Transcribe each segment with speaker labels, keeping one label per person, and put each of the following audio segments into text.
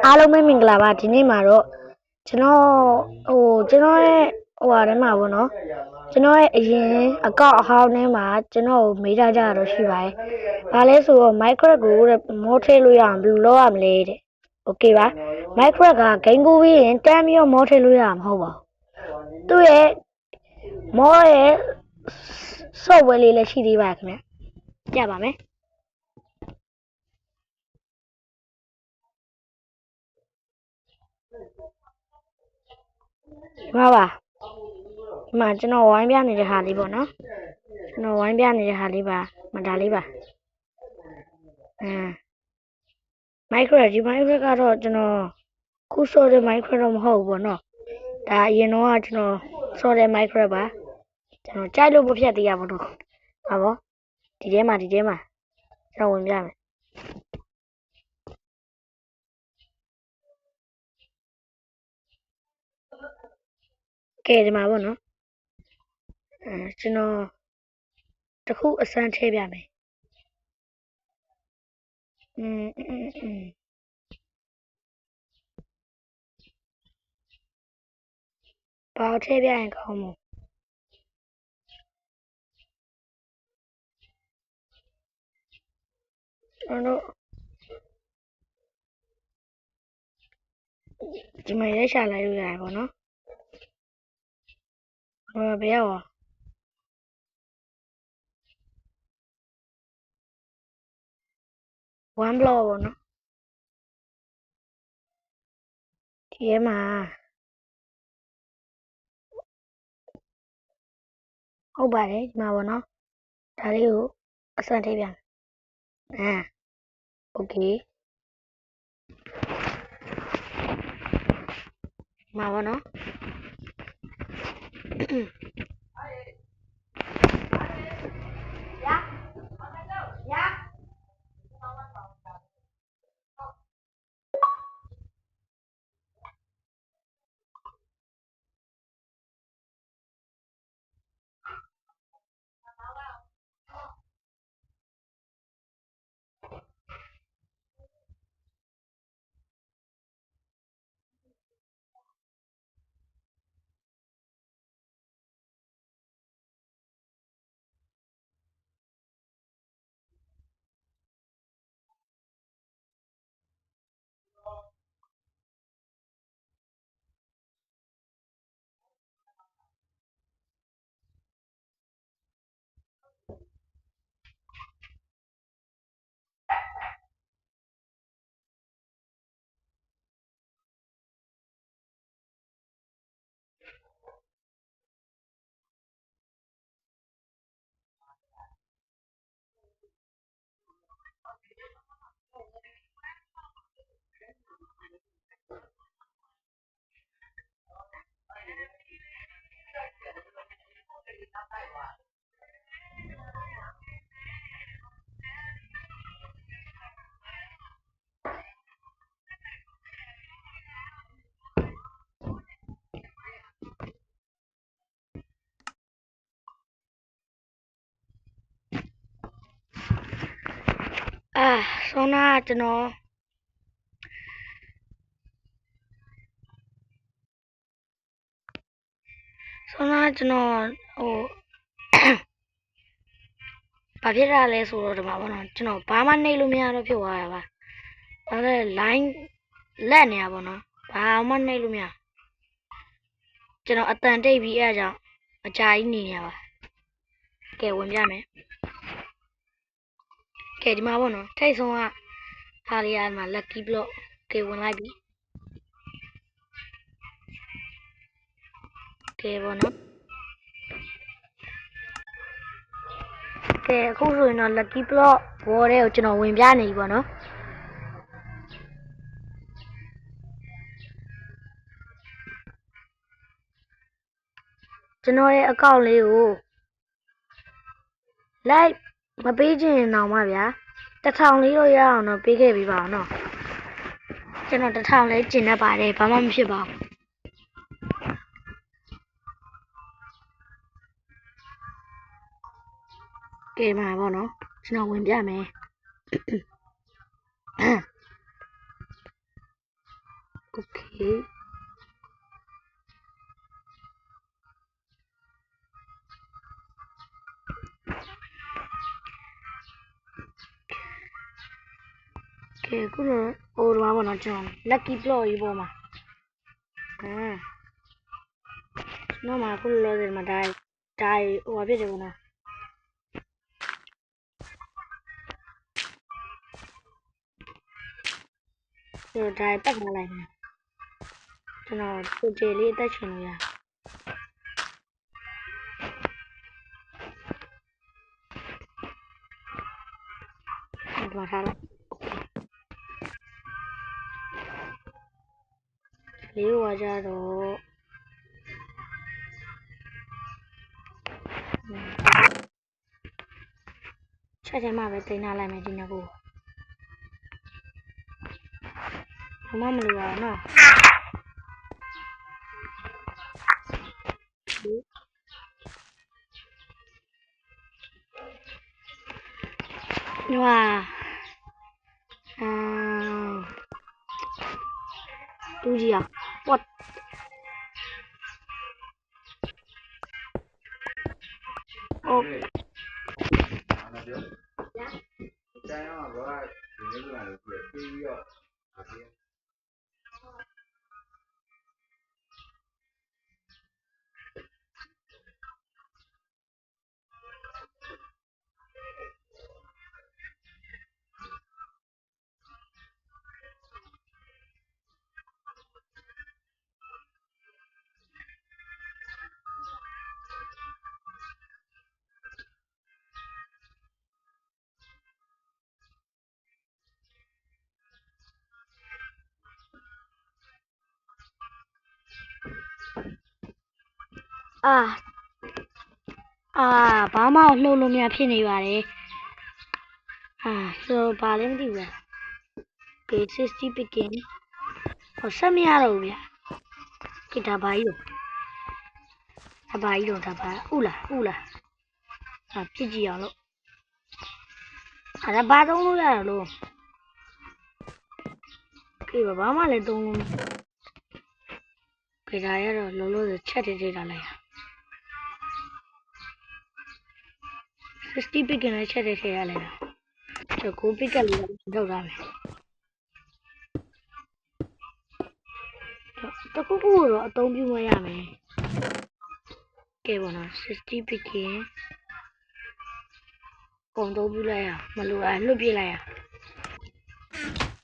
Speaker 1: အားလုံးပဲမင်္ဂလာပါဒီနေ့မှာတော့ကျွန်တော်ရဲ့ထဲမှာပေါ့နော်ကျွန်တော်ရဲ့အရင်အကောင့်အဟောင်းထဲမှာကျွန်တော်ကိုမေးထားကြတော့ရှိပါတယ်။ဘာလဲဆိုတော့ Minecraft ကိုမောထည့်လို့ရအောင်ဘယ်လိုလုပ်ရမလဲတဲ့။ Okay ပါ Minecraft က game ကိုပြီးရင်တန်းပြီးတော့မောထည့်လို့ရမှာမဟုတ်ပါဘူး။သူ့ရဲ့မောရဲ့ software လေးလည်းရှိသေးပါခင်ဗျ။ကြပါမယ်။ဒီမှာကျွန်တော်ဝိုင်းပြနေတဲ့ဟာလေးပေါ့နော်ကျွန်တော်ဝိုင်းပြနေတဲ့ဟာလေးပါဒါလေးပါMinecraft ဒီ Minecraft ကတော့ကျွန်တော်ခုဆော့တဲ့ Minecraft တော့မဟုတ်ဘူးပေါ့နော်ဒါအရင်တော့ကျွန်တော်ဆော့တဲ့ Minecraft ပါကျွန်တော်ကြိုက်လို့မဖြတ်သေးရပါတော့ဟာပေါ့ဒီထဲမှာကျွန်တော်ဝင်ပြမယ်ကဲဒီမှာပေါ့နော်ကျွန်တော်တခုအစမ်းထည့်ပြမယ်ဘာထည့်ပြရင်ကောင်းမို့ကျွန်တော်ဒီမှာရိုက်ရှာလိုက်လို့ရတယ်ပေါ့နော်ဘယ်ရောက်1 block ပေါ့နော်ဒီထဲမှာဟုတ်ပါတယ်ဒီမှာပေါ့နော်ဒါလေးကိုအစမ်းထည့်ပြမယ်okay မှာပေါ့နော်ဆောင်းနာကျွန်တော်ဘာဖြစ်တာလဲဆိုတော့ဒီမှာပေါ့နော်ကျွန်တော်ဘာမှနှိပ်လို့မရတော့ဖြစ်သွားတာပါဒါလည်း line လက်နေရပါတော့ဘာမှနှိပ်လို့မရကျွန်တော်အတန်တိတ်ပြီးအဲအကြောင်းအကြာကြီးနေရပါကဲဝင်ပြမယ်ကဲဒီမှာပေါ့နော်ထိတ်ဆုံးကဟာလေးရမှာ lucky block ကဲဝင်လိုက်ပြီကဲပေါ့နော်ကဲအခုဆိုရင်တော့ lucky block wall တွေကိုကျွန်တော်ဝင်ပြနေပြီပေါ့နော်ကျွန်တော်ရဲ့အကောင့်လေးကို like မပေးချင်တော့မှဗျာ1000လေးတော့ရအောင်တော့ပေးခဲ့ပေးပါအောင်နော်ကျွန်တော်1000လေးကျင်တတ်ပါတယ်ဘာမှမဖြစ်ပါဘူးကဲမှာပေါ့နော်ကျွန်တော်ဝင်ပြမယ် ကဲခုတော့ဟိုတော့ဘောနော်ကျွန်တော် lucky block ကြီးပေါ်မှာနော်မှာခုလောတယ်မှာဒါဟိုဘာဖြစ်တယ်ဘောနော်ဆိုတော့ဒါပတ်ထားလိုက်မယ်ကျွန်တော်ကိုကျေလေးအသက်ရှင်လို့ရဒီမှာထားလိုက်လေးဟိုကြတော့ချက်ချင်းမှပဲတင်ထားလိုက်မယ်ဒီနှစ်ခုဘာမှမလိုပါဘူးနော်哇，တူကြီးอ่ะ what โอ้ဘာမှလှုပ်လို့မရဖြစ်နေပါတယ်ဆိုဘာလဲမသိဘူးကဲ60 picking ဟောဆက်မရတော့ဘူးဗျကဲဒါဘာကြီးတော့ဒါဘာဥလားပြစ်ကြည့်အောင်လို့ဒါဘာသုံးလို့ရတာလို့ကဲဘာမှလည်းသုံးလို့ကဲဒါရတော့လုံးလုံးချက်တိတာလိုက်60 picking နဲ့ချက်တိရလိုက်တာကျွန်တော်9 picking လေးထုတ်ထားမယ်တခုခုတော့အသုံးပြုမရမယ်ကဲပေါ့နော်60 picking ကုန်သုံးပြုလိုက်ရမလိုလွတ်ပြလိုက်ရ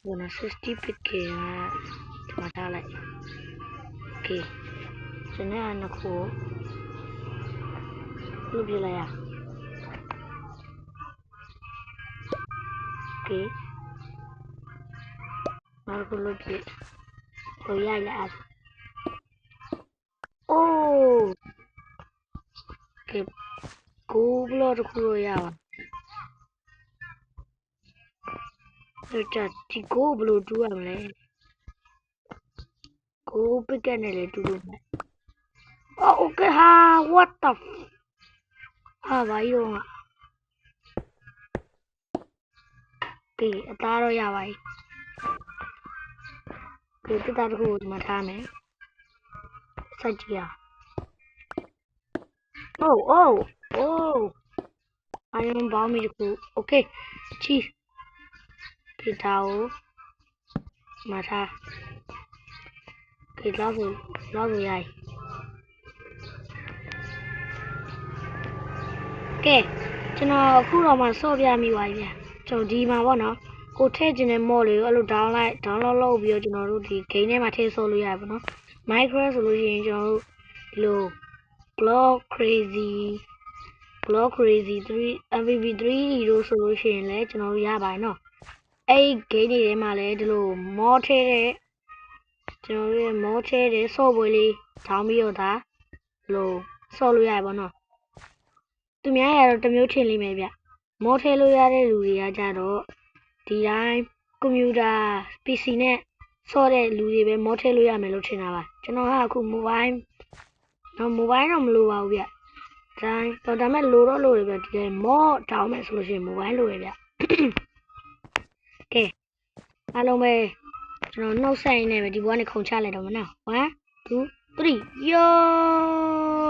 Speaker 1: ပေါ့နော်60 picking ဒီမှာထားလိုက်โอเคကျွန်တော်နှစ်ခုလွတ်ပြလိုက်ရโอเคနောက်တစ်ခုလွတ်ပြလို့ရအိုးကဲကိုဘလော့တစ်ခုလို့ရပါဒီကိုဘလို့တူရမလဲကိုပစ်ကက်နဲ့လေတူလို့မယ်โอเคဟာ what the ဘာရောကဲအသားတော့ရပါပြီကဲတက်တာတစ်ခုဒီမှာထားမယ်စိုက်ကြည့်အောင်အိုးအရင်ဘောင်းမီတစ်ခုโอเคချီဒီတာကိုမှာထားကဲလောက်ရည်ကဲကျွန်တော်အခုတော့မှစော့ပြမိပါပြီကျွန်တော်ဒီမှာပေါ့နော်ကိုထည့်ခြင်းတဲ့ mod လေးကိုအဲ့လို download လုပ်ပြီးတော့ကျွန်တော်တို့ဒီ game ထဲမှာထည့်ဆော့လို့ရတယ်ပေါ့နော် Minecraft ဆိုလို့ရှိရင်ကျွန်တော်တို့ဒီလို block crazy 3 mvp3 လို့ဆိုလို့ရှိရင်လည်းကျွန်တော်တို့ရပါတယ်နော်အဲ့ game တွေထဲမှာလည်းဒီလို mod ထည့်တဲ့ကျွန်တော်တို့ mod ထည့်တဲ့ software လေးထောင်းပြီးတော့ဒါလို့ဆော့လို့ရတယ်ပေါ့နော်သူများရတော့တစ်မျိုးထင်လိမ့်မယ်ဗျmod ထည့်လို့ရတဲ့လူတွေကကြတော့ဒီတိုင်းကွန်ပျူတာ PC နဲ့ဆော့တဲ့လူတွေပဲ mod ထည့်လို့ရမယ်လို့ထင်တာပါကျွန်တော်ကအခု mobile တော့မလိုပါဘူးဗျဒါမဲ့လိုတော့လိုတယ်ဗျဒီ mod တောင်းမယ်ဆိုလို့ရှိရင် mobile လိုရဗျကဲအားလုံးပဲ ကျွန်တော်နှုတ်ဆက်ရင်းနဲ့ပဲဒီဘွားနဲ့ခုန်ချလိုက်တော့မနော်1 2 3ယော